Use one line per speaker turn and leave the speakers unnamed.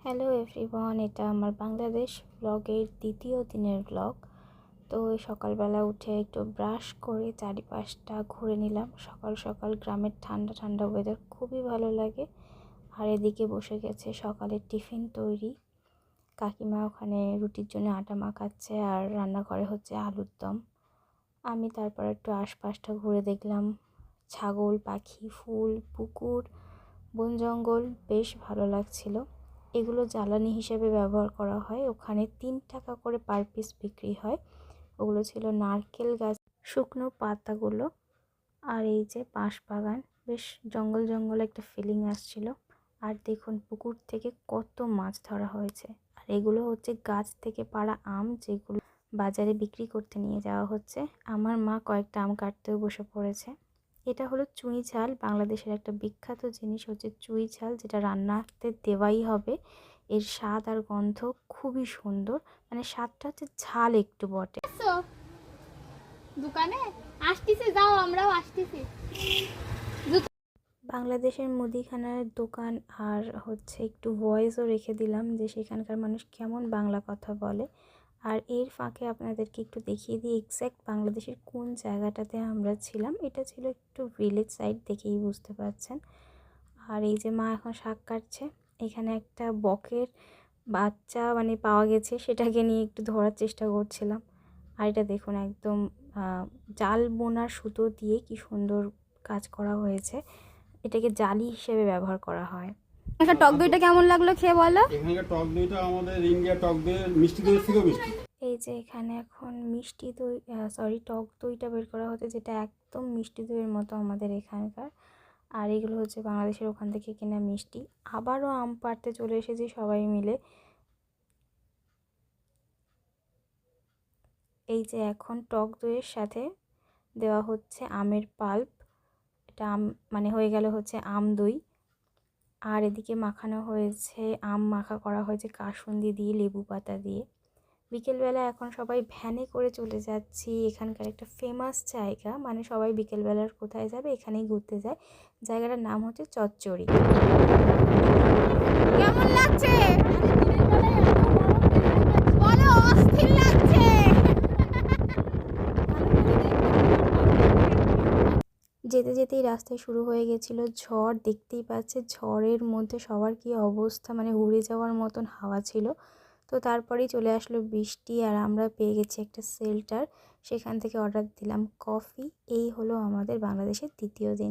Hello everyone, এটা আমার বাংলাদেশ ব্লগের দ্বিতীয় দিনের ব্লগ। তো ওই সকালবেলা উঠে একটু ব্রাশ করে চারিপাশটা ঘুরে নিলাম। সকাল সকাল গ্রামের ঠান্ডা ঠান্ডা ওয়েদার খুবই ভালো লাগে। আর এদিকে বসে গেছে সকালের টিফিন তৈরি। কাকিমা ওখানে রুটির জন্য আটা মাখাচ্ছে আর রান্নাঘরে হচ্ছে আলুর দম। আমি তারপর একটু আশপাশটা ঘুরে দেখলাম। ছাগল, পাখি, ফুল, পুকুর, বন জঙ্গল বেশ ভালো লাগছিল। এগুলো জ্বালানি হিসেবে ব্যবহার করা হয়। ওখানে 3 টাকা করে পার পিস বিক্রি হয়। ওগুলো ছিল নারকেল গাছ, শুকনো পাতাগুলো। আর এই যে বাঁশ বাগান, বেশ জঙ্গল জঙ্গল একটা ফিলিং আসছিল। আর দেখুন পুকুর থেকে কত মাছ ধরা হয়েছে। আর এগুলো হচ্ছে গাছ থেকে পাড়া আম, যেগুলো বাজারে বিক্রি করতে নিয়ে যাওয়া হচ্ছে। আমার মা কয়েকটা আম কাটতেও বসে পড়েছে। এটা হলো চুই ঝাল। বাংলাদেশের একটা বিখ্যাত জিনিস হচ্ছে চুই ঝাল, যেটা রান্নাতে দেওয়াই হবে। এর স্বাদ আর গন্ধ খুবই সুন্দর, মানে স্বাদটা হচ্ছে ঝাল একটু বটে।
দোকানে আসতেছি, যাও আমরাও আসতেছি।
বাংলাদেশের মুদিখানার দোকান আর হচ্ছে একটু ভয়েসও রেখে দিলাম যে সেখানকার মানুষ কেমন বাংলা কথা বলে। আর এর ফাঁকে আপনাদেরকে একটু দেখিয়ে দিই এক্স্যাক্ট বাংলাদেশের কোন জায়গাটাতে আমরা ছিলাম। এটা ছিল একটু ভিলেজ সাইড, দেখেই বুঝতে পারছেন। আর এই যে মা এখন শাক কাটছে। এখানে একটা বকের বাচ্চা মানে পাওয়া গেছে, সেটাকে নিয়ে একটু ধরার চেষ্টা করছিলাম। আর এটা দেখুন একদম জাল বোনার সুতো দিয়ে কি সুন্দর কাজ করা হয়েছে। এটাকে জালি হিসেবে ব্যবহার করা হয়।
টক দইটা কেমন লাগলো খেয়ে বলো।
এখানকার টক দইটা আমাদের ইন্ডিয়া টক দইয়ের মিষ্টি দইয়ের থেকেও মিষ্টি।
এই যে এখানে এখন মিষ্টি দই, সরি টক দইটা বের করা হচ্ছে, যেটা একদম মিষ্টি দইয়ের মতো আমাদের এখানকার। আর এগুলো হচ্ছে বাংলাদেশের ওখান থেকে কেনা মিষ্টি। আবারও আম পাড়তে চলে এসেছি সবাই মিলে। এই যে এখন টক দইয়ের সাথে দেওয়া হচ্ছে আমের পাল্প। এটা আম মানে হয়ে গেল হচ্ছে আম দই। আর এদিকে মাখানো হয়েছে, আম মাখা করা হয়েছে কাসুন্দি দিয়ে, লেবু পাতা দিয়ে। বিকেলবেলা এখন সবাই ভ্যানে করে চলে যাচ্ছি এখানকার একটা ফেমাস জায়গা, মানে সবাই বিকেলবেলার কোথায় যাবে এখানেই ঘুরতে যায়। জায়গাটার নাম হচ্ছে চচ্চড়ি।
কেমন লাগছে বলো, অস্থির লাগছে।
যেতে যেতেই রাস্তায় শুরু হয়ে গেছিলো ঝড়, দেখতেই পাচ্ছে ঝড়ের মধ্যে সবার কি অবস্থা, মানে উড়ে যাওয়ার মতন হাওয়া ছিল। তো তারপরেই চলে আসলো বৃষ্টি আর আমরা পেয়ে গেছি একটা শেল্টার। সেখান থেকে অর্ডার দিলাম কফি। এই হলো আমাদের বাংলাদেশের দ্বিতীয় দিন।